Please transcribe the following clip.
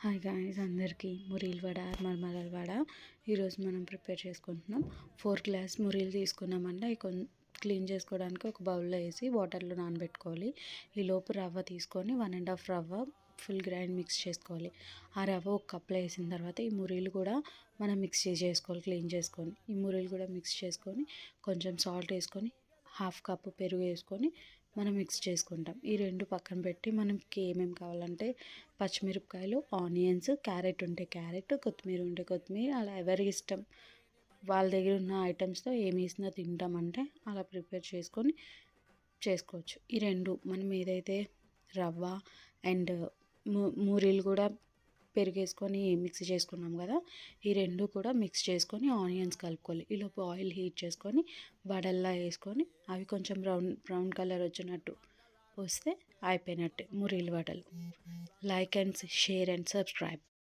Hi guys, అందరికీ మురీలు వడ మరమరాల వడ ఈరోజు మనం ప్రిపేర్ చేసుకుంటున్నాం. 4 గ్లాస్ మురీలు తీసుకున్నామంటే అవి క్లీన్ చేసుకోవడానికి ఒక బౌల్లో వేసి వాటర్లో నానబెట్టుకోవాలి. ఈలోపు రవ్వ తీసుకొని 1.5 రవ్వ ఫుల్ గ్రైండ్ మిక్స్ చేసుకోవాలి. ఆ రవ్వ ఒక కప్లో వేసిన తర్వాత ఈ మురీలు కూడా మనం మిక్స్ చేసుకోవాలి. క్లీన్ చేసుకొని ఈ మురీలు కూడా మిక్స్ చేసుకొని కొంచెం సాల్ట్ వేసుకొని 1/2 కప్పు పెరుగు వేసుకొని మనం మిక్స్ చేసుకుంటాం. ఈ రెండు పక్కన పెట్టి మనకి ఏమేమి కావాలంటే పచ్చిమిరపకాయలు, ఆనియన్స్, క్యారెట్ ఉంటే క్యారెట్, కొత్తిమీర ఉంటే కొత్తిమీర, అలా ఎవరి ఇష్టం వాళ్ళ దగ్గర ఉన్న ఐటమ్స్తో ఏమి వేసినా తింటామంటే అలా ప్రిపేర్ చేసుకొని చేసుకోవచ్చు. ఈ రెండు మనం ఏదైతే రవ్వ అండ్ మూరీలు కూడా పెరిగేసుకొని మిక్స్ చేసుకున్నాం కదా, ఈ రెండు కూడా మిక్స్ చేసుకొని ఆనియన్స్ కలుపుకోవాలి. ఈలోపు ఆయిల్ హీట్ చేసుకొని వడల్లా వేసుకొని అవి కొంచెం బ్రౌన్ కలర్ వచ్చినట్టు వస్తే అయిపోయినట్టే మురీలు వడలు. Like and share and subscribe.